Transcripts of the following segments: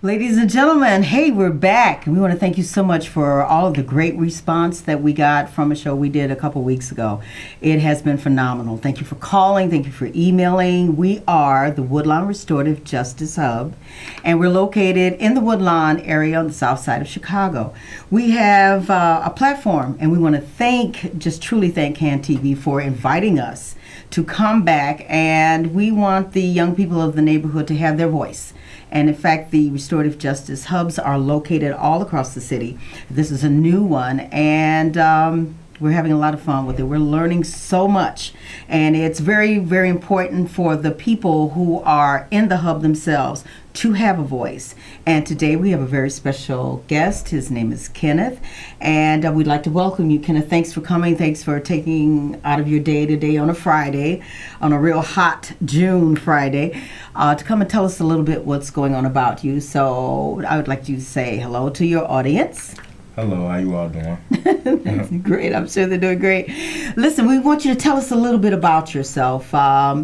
Ladies and gentlemen, hey, we're back. We want to thank you so much for all of the great response that we got from a show we did a couple weeks ago. It has been phenomenal. Thank you for calling. Thank you for emailing. We are the Woodlawn Restorative Justice Hub, and we're located in the Woodlawn area on the south side of Chicago. We have a platform, and we want to truly thank CAN TV for inviting us to come back, and we want the young people of the neighborhood to have their voice. And in fact, the restorative justice hubs are located all across the city. This is a new one, and we're having a lot of fun with it. We're learning so much, and it's very, very important for the people who are in the hub themselves to have a voice. And today we have a very special guest. His name is Kenneth, and we'd like to welcome you, Kenneth. Thanks for coming. Thanks for taking out of your day today on a Friday, on a real hot June Friday, to come and tell us a little bit what's going on about you. So I would like you to say hello to your audience. Hello, how you all doing? That's great. I'm sure they're doing great. Listen, we want you to tell us a little bit about yourself.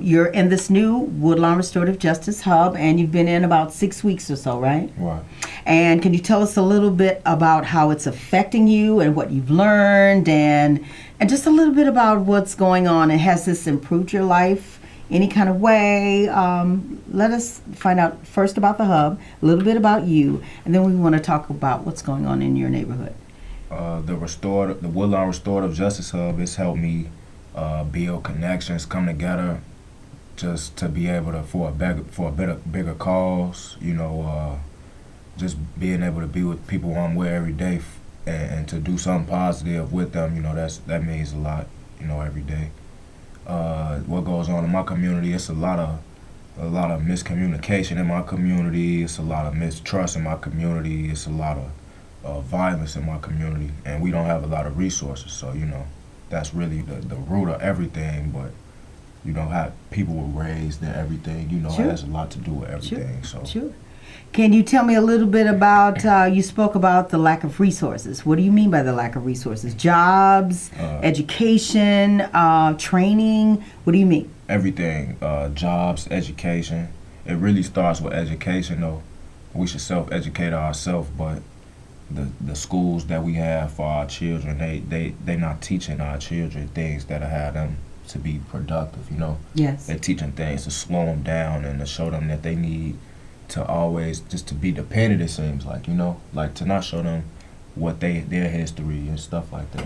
You're in this new Woodlawn Restorative Justice Hub, and you've been in about 6 weeks or so, right? Right. And can you tell us a little bit about how it's affecting you and what you've learned, and just a little bit about what's going on, and has this improved your life any kind of way? Let us find out first about the hub, a little bit about you, and then we want to talk about what's going on in your neighborhood. The Woodlawn Restorative Justice Hub has helped me build connections, come together, just to be able to for a bigger cause. Just being able to be with people I'm with every day, and to do something positive with them. That means a lot. Every day. What goes on in my community, it's a lot of miscommunication in my community. It's a lot of mistrust in my community. It's a lot of violence in my community, and we don't have a lot of resources. So that's really the root of everything. But how people were raised and everything, Sure. It has a lot to do with everything. Sure. Can you tell me a little bit about, you spoke about the lack of resources. What do you mean by the lack of resources? Jobs, education, training? What do you mean? Everything, jobs, education. It really starts with education, though. We should self-educate ourselves, but the schools that we have for our children, they not teaching our children things that'll have them to be productive, Yes. They're teaching things to slow them down and to show them that they need to always just to be dependent, it seems like, like to not show them what their history and stuff like that,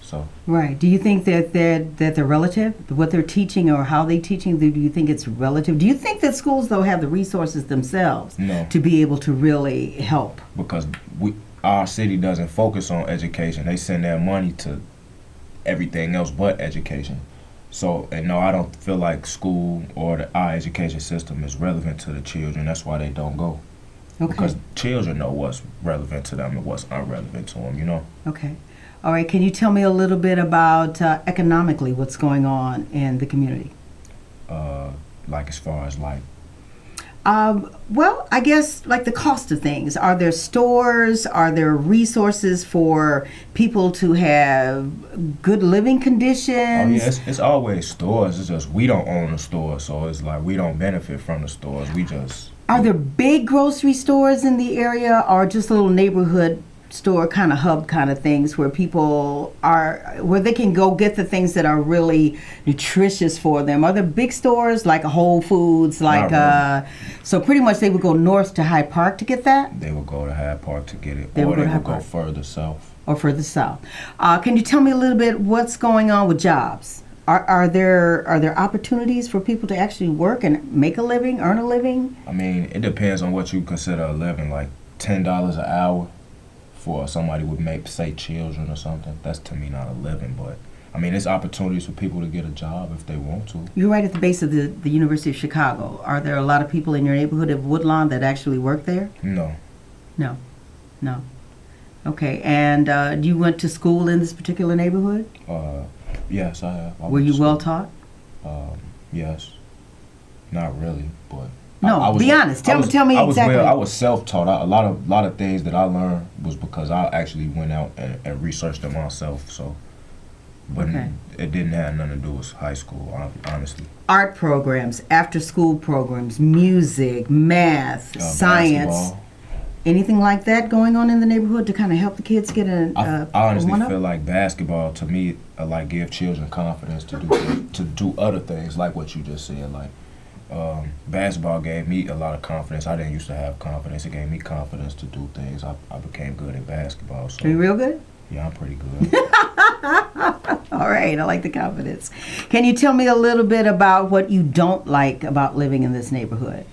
so. Right. Do you think that they're relative, what they're teaching or how they're teaching? Do you think it's relative? Do you think that schools, though, have the resources themselves to be able to really help? Because our city doesn't focus on education. They send their money to everything else but education. So, no, I don't feel like school or our education system is relevant to the children. That's why they don't go. Okay. Because children know what's relevant to them and what's irrelevant to them, Okay. All right. Can you tell me a little bit about economically what's going on in the community? Like as far as like? Well, I guess like the cost of things. Are there stores? Are there resources for people to have good living conditions? Oh yeah, it's always stores. It's just we don't own the store, so it's like we don't benefit from the stores. Are there big grocery stores in the area, or just little neighborhood store kind of hub kind of things where where they can go get the things that are really nutritious for them? Are there big stores like a Whole Foods, so pretty much they would go north to Hyde Park to get that? They would go to Hyde Park to get it, or they would go further south. Or further south. Can you tell me a little bit what's going on with jobs? Are there opportunities for people to actually work and make a living, earn a living? I mean, it depends on what you consider a living, like $10 an hour. For somebody would make, say, children or something. That's to me not a living, but I mean, there's opportunities for people to get a job if they want to. You're right at the base of the University of Chicago. Are there a lot of people in your neighborhood of Woodlawn that actually work there? No. Okay, and you went to school in this particular neighborhood? Yes, I have. Were you well taught? Yes. Not really, but. No, be honest. Tell me exactly. I was self-taught. A lot of things that I learned was because I actually went out and researched them myself. So, but it didn't have nothing to do with high school, honestly. Art programs, after-school programs, music, math, science. anything like that going on in the neighborhood to kind of help the kids get I honestly one-up? feel like basketball to me like give children confidence to do other things like what you just said. Like basketball gave me a lot of confidence. I didn't used to have confidence. It gave me confidence to do things. I became good at basketball. So Are you real good? yeah, I'm pretty good. All right, I like the confidence. Can you tell me a little bit about what you don't like about living in this neighborhood?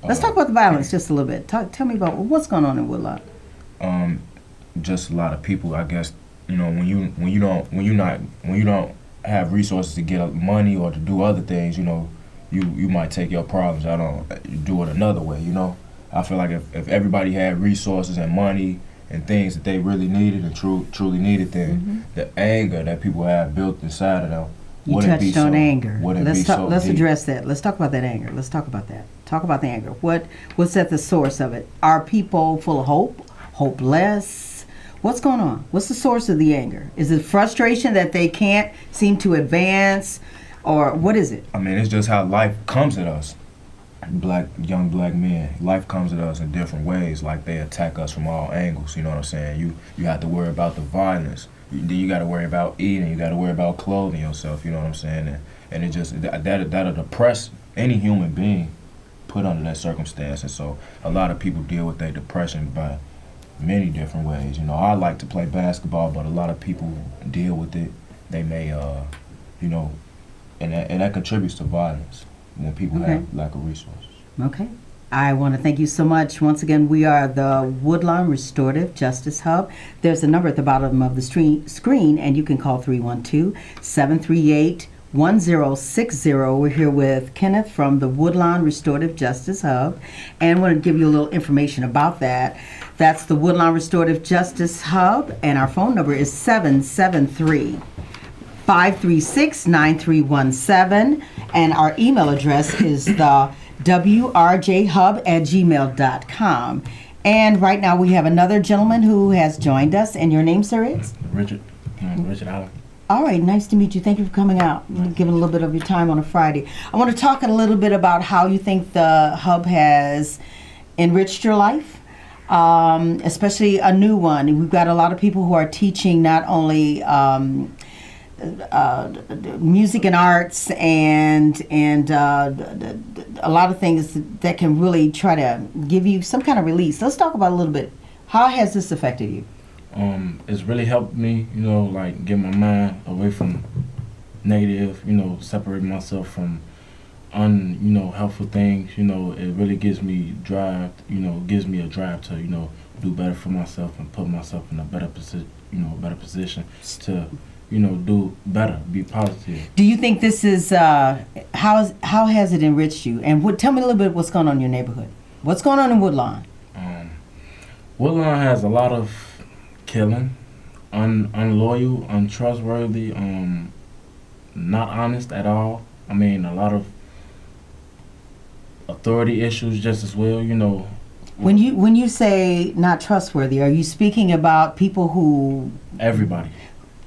Let's talk about the violence just a little bit. Tell me about what's going on in Woodlawn. Just a lot of people. I guess when you don't have resources to get money or to do other things. You might take your problems out on do it another way. I feel like if everybody had resources and money and things that they really needed and truly needed, then the anger that people have built inside of them You wouldn't be touched on so, anger. wouldn't be so Let's deep. address that. Let's talk about that anger. Let's talk about that. Talk about the anger. What's at the source of it? Are people full of hope? Hopeless? What's going on? What's the source of the anger? Is it frustration that they can't seem to advance, or what is it? I mean, it's just how life comes at us. Young black men, life comes at us in different ways. Like they attack us from all angles. You know what I'm saying? You have to worry about the violence. You got to worry about eating. You got to worry about clothing yourself. You know what I'm saying? And it just that'll depress any human being put under that circumstance. And so a lot of people deal with their depression by many different ways. I like to play basketball, but a lot of people deal with it. They may, and that contributes to violence when people have lack of resources. Okay. I want to thank you so much. Once again, we are the Woodlawn Restorative Justice Hub. There's a number at the bottom of the screen, and you can call 312-738-1060. We're here with Kenneth from the Woodlawn Restorative Justice Hub, and I want to give you a little information about that. That's the Woodlawn Restorative Justice Hub, and our phone number is 773-536-9317, and our email address is the WRJHub@gmail.com. And right now we have another gentleman who has joined us, and your name, sir, is? Richard Allen. All right, nice to meet you. Thank you for coming out and giving a little bit of your time on a Friday. I want to talk a little bit about how you think the Hub has enriched your life, especially a new one. We've got a lot of people who are teaching not only music and arts and a lot of things that can really try to give you some kind of release. Let's talk about a little bit. How has this affected you? It's really helped me, like get my mind away from negative, separate myself from helpful things. It really gives me drive, gives me a drive to, do better for myself and put myself in a better position, better position to do better, be positive. Do you think this is how has it enriched you? And tell me a little bit what's going on in your neighborhood. What's going on in Woodlawn? Woodlawn has a lot of killing, unloyal, untrustworthy, not honest at all. I mean, a lot of authority issues just as well. When you say not trustworthy, are you speaking about people who? Everybody.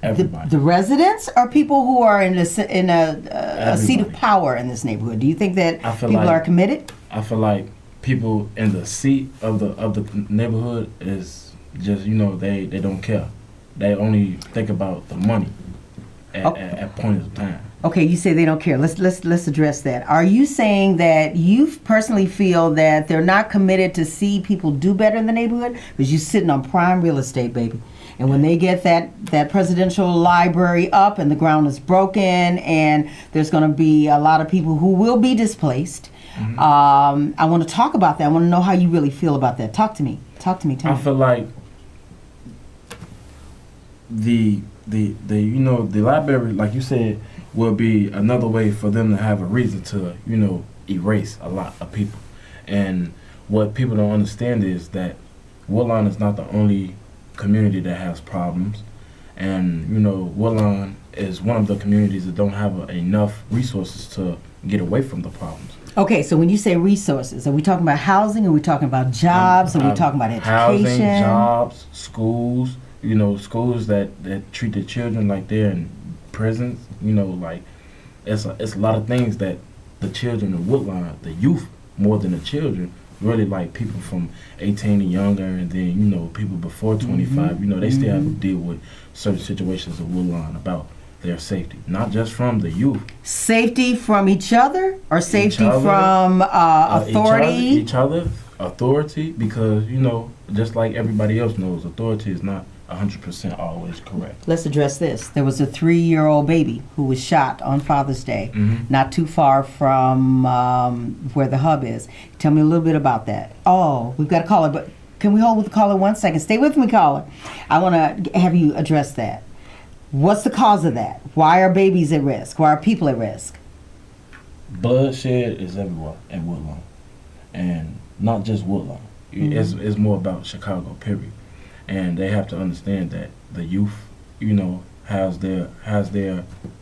The residents or people who are in a seat of power in this neighborhood? Do you think that people are committed? I feel like people in the seat of the neighborhood is just they don't care. They only think about the money at points of time. Okay, you say they don't care. Let's address that. Are you saying that you personally feel that they're not committed to see people do better in the neighborhood because you're sitting on prime real estate, baby? And when they get that presidential library up and the ground is broken and there's going to be a lot of people who will be displaced, I want to talk about that. I want to know how you really feel about that. Talk to me. Tell me. I feel like the library, like you said, will be another way for them to have a reason to, erase a lot of people. And what people don't understand is that Woodlawn is not the only community that has problems, and Woodlawn is one of the communities that don't have enough resources to get away from the problems. Okay, so when you say resources, are we talking about housing? Are we talking about jobs? Are we talking about education? Housing, jobs, schools. Schools that treat their children like they're in prisons. Like it's a lot of things that the children of Woodlawn, the youth more than the children, really like people from 18 and younger, and then, you know, people before 25, you know, they still have to deal with certain situations of Woodlawn about their safety, not just from the youth. Safety from each other, or safety other, from authority? Each other, authority, because, you know, just like everybody else knows, authority is not 100% always correct. Let's address this. There was a 3-year-old baby who was shot on Father's Day, not too far from where the hub is. Tell me a little bit about that. Oh, we've got a caller, but can we hold with the caller 1 second? Stay with me, caller. I want to have you address that. What's the cause of that? Why are babies at risk? Why are people at risk? Bloodshed is everywhere in Woodlawn, and not just Woodlawn. It's more about Chicago, period. And they have to understand that the youth, you know, has their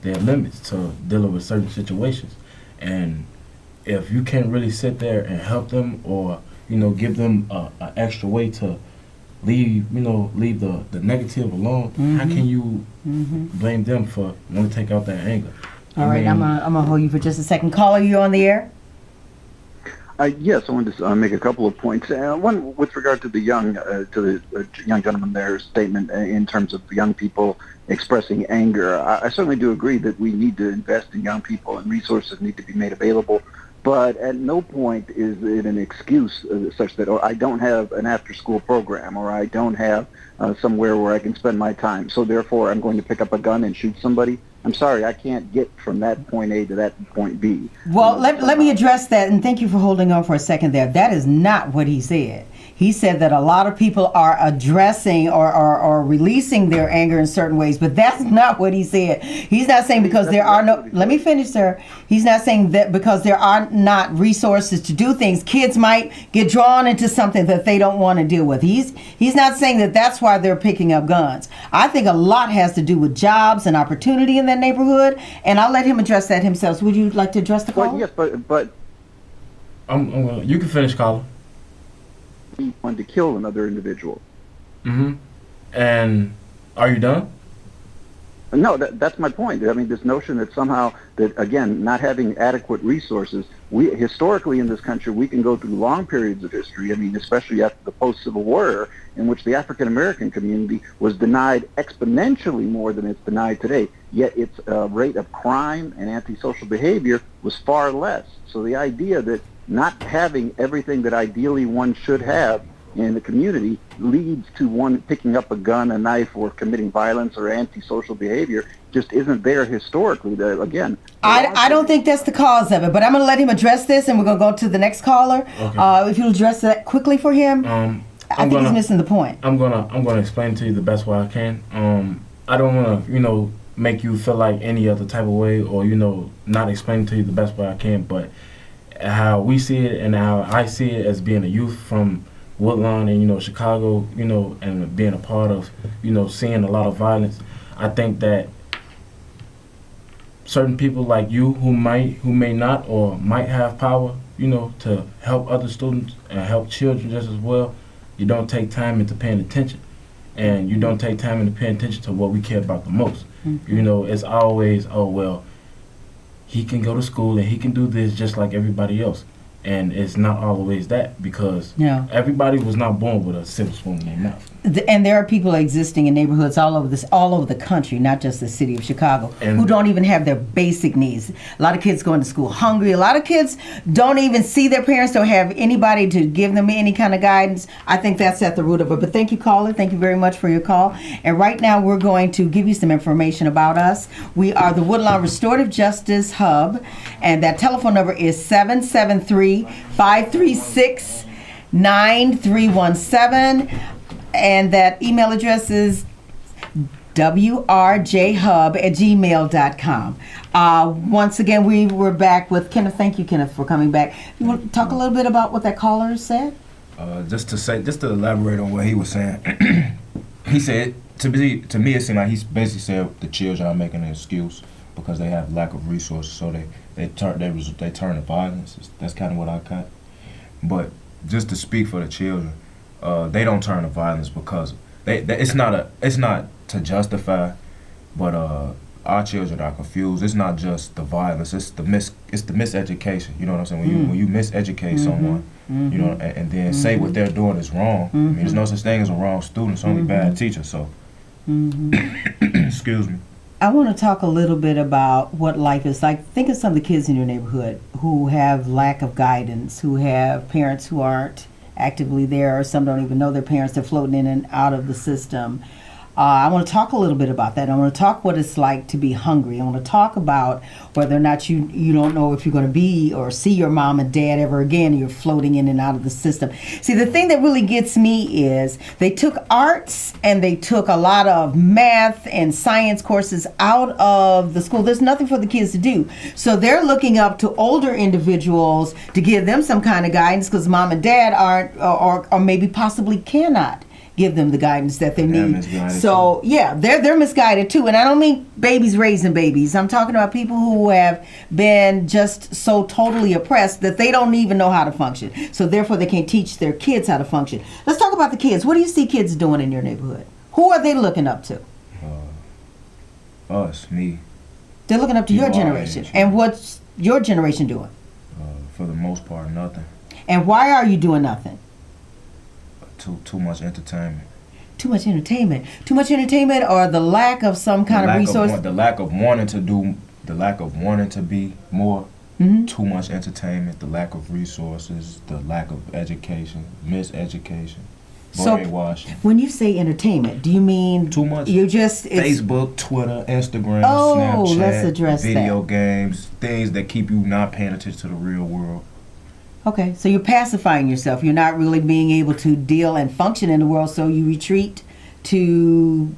limits to dealing with certain situations. And if you can't really sit there and help them, or, you know, give them an extra way to leave the negative alone, how can you blame them for wanting to take out that anger? All right, I'm gonna hold you for just a second. Caller, you on the air? Yes, I wanted to make a couple of points. One with regard to the young gentleman there's statement in terms of young people expressing anger. I certainly do agree that we need to invest in young people and resources need to be made available. But at no point is it an excuse such that, I don't have an after-school program, or I don't have somewhere where I can spend my time, so therefore I'm going to pick up a gun and shoot somebody. I'm sorry, I can't get from that point A to that point B. Well, let me address that, and thank you for holding on for a second there. That is not what he said. He said that a lot of people are addressing or releasing their anger in certain ways, but that's not what he said. He's not saying because there are no, let me finish, sir. He's not saying that because there are not resources to do things, kids might get drawn into something that they don't want to deal with. He's not saying that that's why they're picking up guns. I think a lot has to do with jobs and opportunity in that neighborhood, and I'll let him address that himself. So would you like to address the call? Well, yes, but you can finish, caller. He wanted to kill another individual. And are you done? No, that's my point. I mean, this notion that somehow that, again, not having adequate resources, we historically in this country, we can go through long periods of history, I mean, especially after the post-Civil War, in which the African-American community was denied exponentially more than it's denied today, yet its rate of crime and antisocial behavior was far less. So the idea that not having everything that ideally one should have in the community leads to one picking up a gun, a knife, or committing violence or antisocial behavior just isn't there historically. Again, I don't think that's the cause of it, but I'm going to let him address this, and we're going to go to the next caller. Okay. If you'll address that quickly for him, I think he's missing the point. I'm gonna explain to you the best way I can. I don't want to make you feel like any other type of way, or not explain to you the best way I can, but how we see it and how I see it as being a youth from Woodlawn and Chicago, and being a part of seeing a lot of violence. I think that certain people like you who may not or might have power, to help other students and help children just as well, you don't take time into paying attention, and you don't take time into paying attention to what we care about the most. It's always, oh well, he can go to school and he can do this just like everybody else. And it's not always that, because everybody was not born with a silver spoon in their mouth. And there are people existing in neighborhoods all over the country, not just the city of Chicago, who don't even have their basic needs. A lot of kids going to school hungry. A lot of kids don't even see their parents, don't have anybody to give them any kind of guidance. I think that's at the root of it. But thank you, caller. Thank you very much for your call. And right now we're going to give you some information about us. We are the Woodlawn Restorative Justice Hub, and that telephone number is 773-536-9317. And that email address is WRJHub@gmail.com. Once again, we're back with Kenneth. Thank you, Kenneth, for coming back. You want to talk a little bit about what that caller said? Just to elaborate on what he was saying. He said, to me, it seemed like he basically said the children are making an excuse because they have lack of resources, so they turn to violence. That's kind of what I got. But just to speak for the children, they don't turn to violence because it's not to justify, but our children are confused. It's not just the violence; it's the miseducation. You know what I'm saying? When you miseducate someone, you know, and then say what they're doing is wrong. I mean, there's no such thing as a wrong student. It's only bad teacher. So, excuse me. I want to talk a little bit about what life is like. Think of some of the kids in your neighborhood who have lack of guidance, who have parents who aren't actively there, or some don't even know their parents. They're floating in and out of the system. I want to talk a little bit about that. I want to talk what it's like to be hungry. I want to talk about whether or not you don't know if you're going to be or see your mom and dad ever again. You're floating in and out of the system. See, the thing that really gets me is they took arts and they took a lot of math and science courses out of the school. There's nothing for the kids to do. So they're looking up to older individuals to give them some kind of guidance because mom and dad aren't or maybe possibly cannot give them the guidance that they need. So yeah, they're misguided too. And I don't mean babies raising babies. I'm talking about people who have been just so totally oppressed that they don't even know how to function. So therefore they can't teach their kids how to function. Let's talk about the kids. What do you see kids doing in your neighborhood? Who are they looking up to? Us, me. They're looking up to your generation. And what's your generation doing? For the most part, nothing. And why are you doing nothing? Too much entertainment. Too much entertainment. Too much entertainment, or the lack of some kind of resource. The lack of wanting to do. The lack of wanting to be more. Too much entertainment. The lack of resources. The lack of education. Miseducation. Brainwashing. When you say entertainment, do you mean too much? You just Facebook, Twitter, Instagram, Snapchat, let's address video games, things that keep you not paying attention to the real world. Okay, so you're pacifying yourself. You're not really being able to deal and function in the world, so you retreat to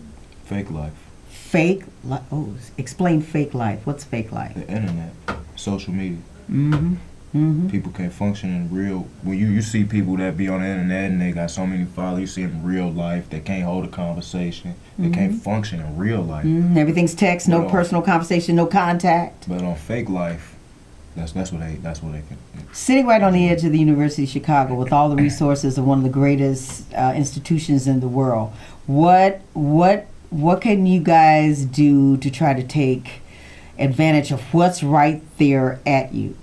fake life. Fake life? Oh, explain fake life. What's fake life? The internet, social media. People can't function in real. When you see people that be on the internet and they got so many followers, you see them in real life. They can't hold a conversation. They can't function in real life. Everything's text, no personal conversation, no contact. But on fake life, that's what they can. Sitting right on the edge of the University of Chicago with all the resources of one of the greatest institutions in the world, what can you guys do to try to take advantage of what's right there at you?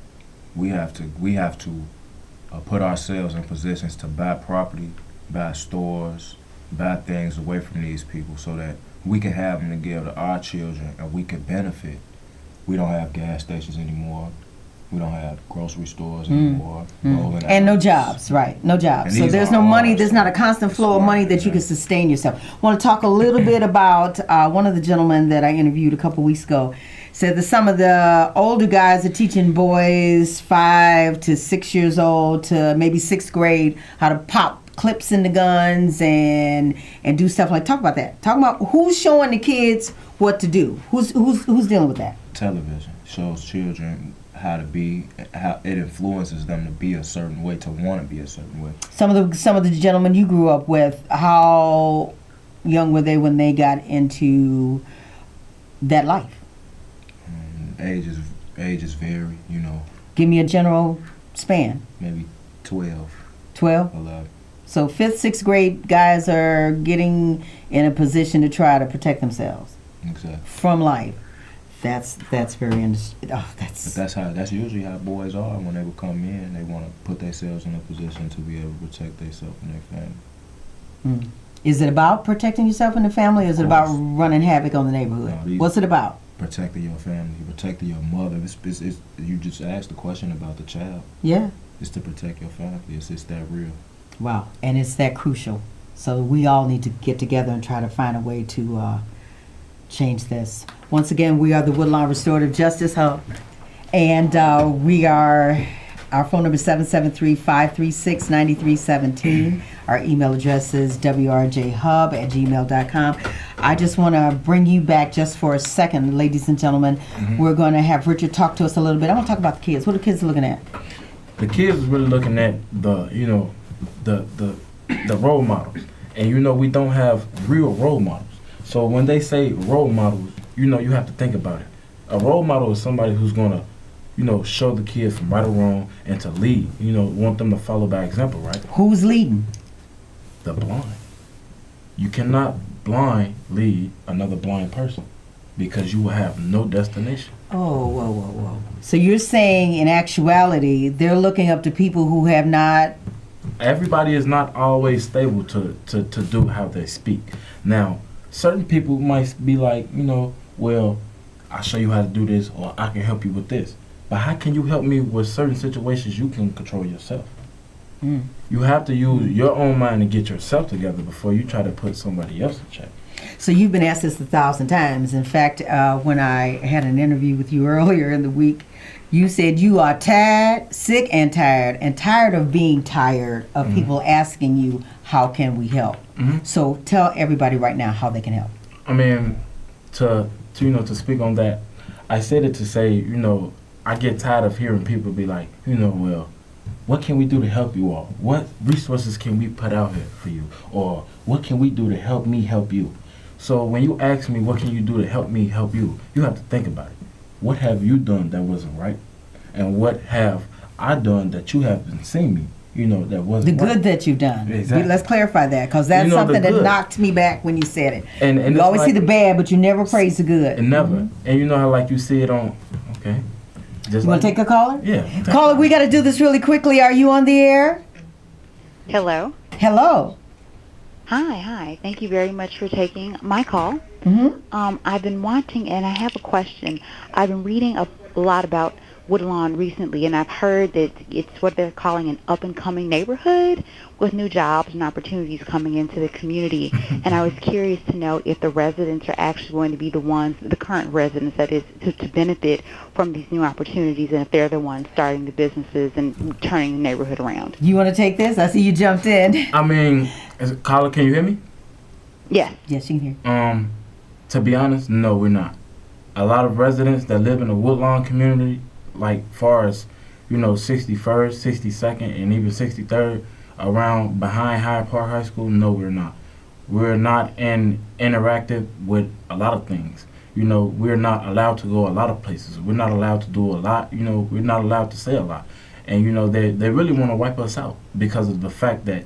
We have to put ourselves in positions to buy property, buy stores, buy things away from these people so that we can have them to give to our children and we can benefit. We don't have gas stations anymore. We don't have grocery stores anymore. And no jobs, right? No jobs. So there's no money. There's not a constant flow of money that you can sustain yourself. I want to talk a little bit about one of the gentlemen that I interviewed a couple weeks ago. Said that some of the older guys are teaching boys 5 to 6 years old to maybe 6th grade how to pop clips in the guns and do stuff like. Talk about that. Talk about who's showing the kids what to do. Who's dealing with that? Television shows children how to be, how it influences them to be a certain way, to want to be a certain way. Some of the gentlemen you grew up with, how young were they when they got into that life? Ages vary, you know. Give me a general span. Maybe 12. 12? 11. So 5th, 6th grade guys are getting in a position to try to protect themselves. Exactly. From life. That's very that's usually how boys are when they would come in. They want to put themselves in a position to be able to protect themselves and their family. Is it about protecting yourself and the family, or is it about running havoc on the neighborhood? No, what's it about? Protecting your family, protecting your mother. You just asked the question about the child. Yeah. It's to protect your family. It's that real. Wow, and it's that crucial. So we all need to get together and try to find a way to change this. Once again, we are the Woodlawn Restorative Justice Hub, and our phone number is 773-536-9317. Our email address is wrjhub@gmail.com. I just want to bring you back just for a second, ladies and gentlemen. We're going to have Richard talk to us a little bit. I want to talk about the kids. What are the kids looking at? The kids is really looking at the role models. And we don't have real role models. So when they say role models, you have to think about it. A role model is somebody who's going to, show the kids from right or wrong and to lead. Want them to follow by example, right? Who's leading? The blind. You cannot blind lead another blind person. because you will have no destination. Oh, whoa. So you're saying in actuality, they're looking up to people who have not. Everybody is not always stable to do how they speak. Now, certain people might be like, well, I'll show you how to do this, or I can help you with this. But how can you help me with certain situations you can control yourself? You have to use your own mind to get yourself together before you try to put somebody else in check. So you've been asked this 1,000 times. In fact, when I had an interview with you earlier in the week, you said you are tired, sick and tired of being tired of people asking you, how can we help? So tell everybody right now how they can help. I mean, to speak on that, I said it to say, I get tired of hearing people be like, well, what can we do to help you all? What resources can we put out here for you? Or what can we do to help me help you? So when you ask me, what can you do to help me help you? You have to think about it. What have you done that wasn't right? And what have I done that you haven't seen me, that wasn't The right? good that you've done. Exactly. Let's clarify that, because that's something that knocked me back when you said it. And you always see the bad, but you never praise the good. And never. And you know how like you see it on, okay. Just You want to take a caller? Yeah. Caller, we got to do this really quickly. Are you on the air? Hello. Hello. Hi. Thank you very much for taking my call. I've been wanting, and I have a question. I've been reading a lot about Woodlawn recently, and I've heard that it's what they're calling an up-and-coming neighborhood with new jobs and opportunities coming into the community. And I was curious to know if the residents are actually going to be the ones, the current residents, that is, to benefit from these new opportunities, and if they're the ones starting the businesses and turning the neighborhood around. You want to take this? I see you jumped in. I mean, caller, can you hear me? Yes. Yes, you can hear. To be honest, no, we're not. A lot of residents that live in the Woodlawn community, like far as 61st, 62nd, and even 63rd, around behind Hyde Park High School, no, we're not. We're not interactive with a lot of things. We're not allowed to go a lot of places. We're not allowed to do a lot. We're not allowed to say a lot. And they really want to wipe us out because of the fact that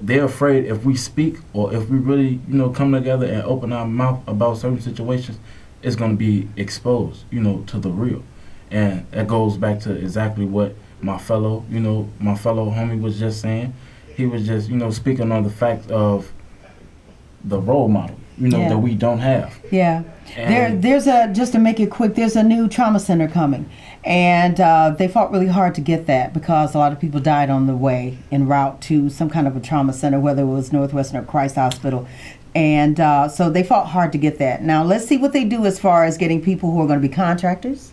they're afraid if we speak or if we really come together and open our mouth about certain situations, it's going to be exposed to the real. And that goes back to exactly what my fellow homie was just saying. He was just speaking on the fact of the role model that we don't have. Yeah. There's just to make it quick, there's a new trauma center coming. And they fought really hard to get that because a lot of people died on the way en route to some kind of a trauma center, whether it was Northwestern or Christ Hospital. And so they fought hard to get that. Now, let's see what they do as far as getting people who are going to be contractors,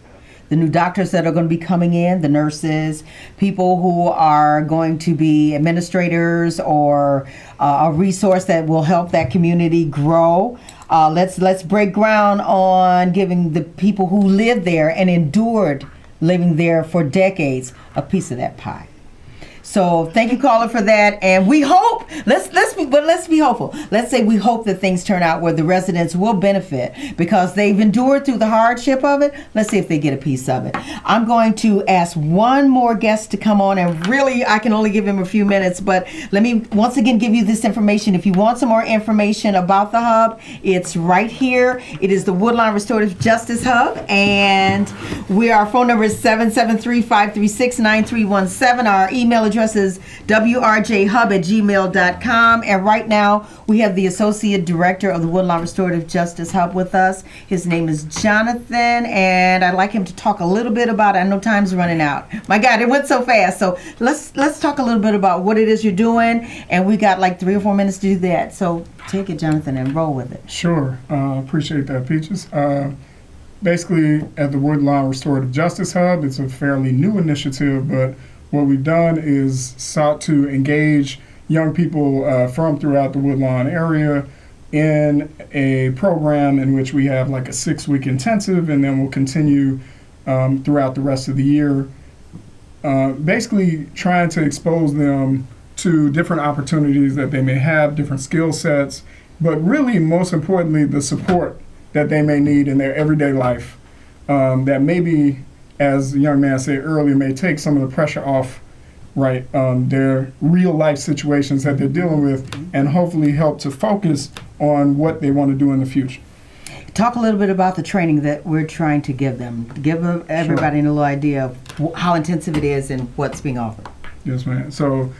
the new doctors that are going to be coming in, the nurses, people who are going to be administrators or a resource that will help that community grow. Let's break ground on giving the people who live there and endured living there for decades a piece of that pie. So thank you, caller, for that. And we hope, let's be hopeful. Let's say we hope that things turn out where the residents will benefit because they've endured through the hardship of it. Let's see if they get a piece of it. I'm going to ask one more guest to come on, and really I can only give him a few minutes, but let me once again give you this information. If you want some more information about the Hub, it's right here. It is the Woodlawn Restorative Justice Hub, and our phone number is 773-536-9317. Our email address is WRJHub@gmail.com. And right now we have the Associate Director of the Woodlawn Restorative Justice Hub with us. His name is Jonathan, and I'd like him to talk a little bit about, I know time's running out. My God, it went so fast. So let's talk a little bit about what it is you're doing, and we got like 3 or 4 minutes to do that. So take it, Jonathan, and roll with it. Sure. Appreciate that, Peaches. Basically, at the Woodlawn Restorative Justice Hub, it's a fairly new initiative, but what we've done is sought to engage young people from throughout the Woodlawn area in a program in which we have like a 6-week intensive, and then we'll continue throughout the rest of the year, basically trying to expose them to different opportunities that they may have, different skill sets, but really, most importantly, the support that they may need in their everyday life that maybe, as the young man said earlier, may take some of the pressure off, their real life situations that they're dealing with, and hopefully help to focus on what they want to do in the future. Talk a little bit about the training that we're trying to give them. Give them, everybody a little idea of how intensive it is and what's being offered. Yes, ma'am. So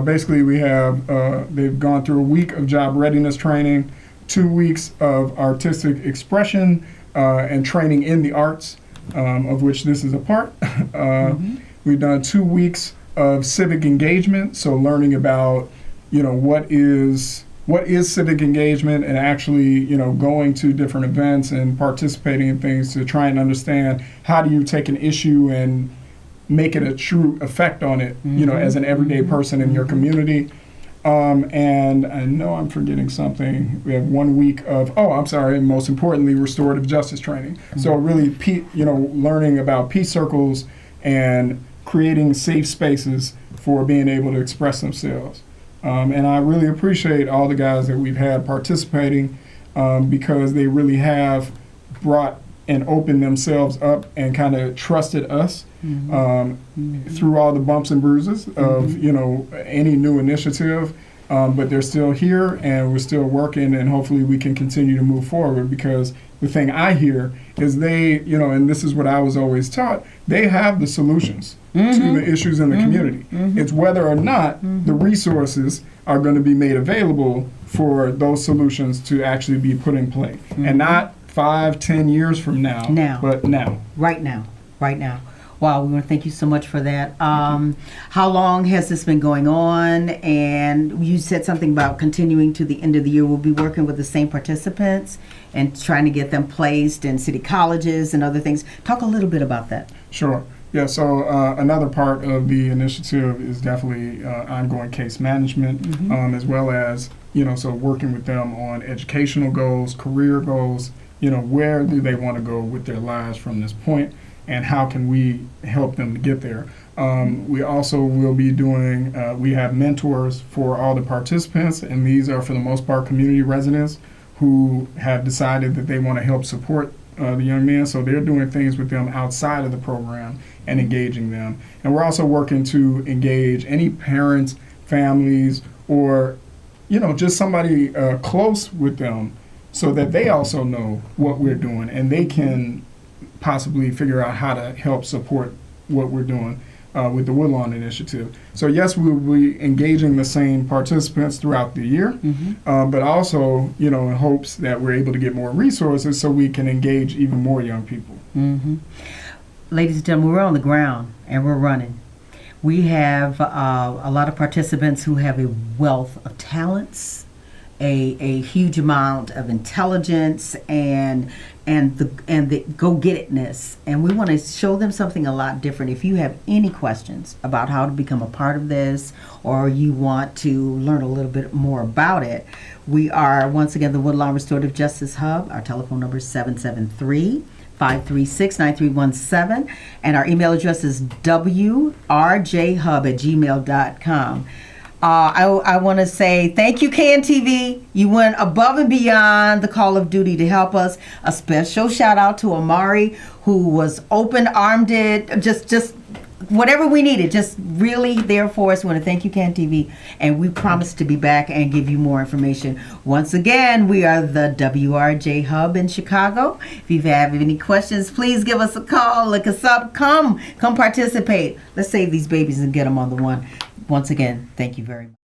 basically we have, they've gone through a week of job readiness training, 2 weeks of artistic expression and training in the arts, of which this is a part. We've done 2 weeks of civic engagement, so learning about, what is civic engagement, and actually, going to different events and participating in things to try and understand how do you take an issue and make it a true effect on it, as an everyday person in your community. And I know I'm forgetting something. We have 1 week of, and most importantly, restorative justice training. So really, learning about peace circles and creating safe spaces for being able to express themselves. And I really appreciate all the guys that we've had participating because they really have brought and opened themselves up and kind of trusted us through all the bumps and bruises of any new initiative. But they're still here, and we're still working, and hopefully we can continue to move forward, because the thing I hear is they, and this is what I was always taught, they have the solutions to the issues in the community. It's whether or not the resources are going to be made available for those solutions to actually be put in play, and not 5-10 years from now, but now. Right now. Wow, we want to thank you so much for that. How long has this been going on? And you said something about continuing to the end of the year. We'll be working with the same participants and trying to get them placed in city colleges and other things. Talk a little bit about that. Sure. Yeah, so another part of the initiative is definitely ongoing case management, as well as, so working with them on educational goals, career goals, where do they want to go with their lives from this point, and how can we help them to get there. We also will be doing, we have mentors for all the participants, and these are for the most part community residents who have decided that they want to help support the young men, so they're doing things with them outside of the program and engaging them. And we're also working to engage any parents, families, or just somebody close with them, so that they also know what we're doing and they can possibly figure out how to help support what we're doing with the Woodlawn initiative. So yes, we'll be engaging the same participants throughout the year, but also, in hopes that we're able to get more resources so we can engage even more young people. Ladies and gentlemen, we're on the ground and we're running. We have a lot of participants who have a wealth of talents, a huge amount of intelligence, and the go-get-itness, and we want to show them something a lot different. If you have any questions about how to become a part of this, or you want to learn a little bit more about it, we are once again the Woodlawn Restorative Justice Hub. Our telephone number is 773-536-9317, and our email address is WRJHub@gmail.com. I want to say thank you, KNTV. You went above and beyond the call of duty to help us. A special shout out to Amari, who was open-armed, just whatever we needed, just really there for us. We want to thank you, KNTV, and we promise to be back and give you more information. Once again, we are the WRJ Hub in Chicago. If you have any questions, please give us a call, look us up, come participate. Let's save these babies and get them on the one. Once again, thank you very much.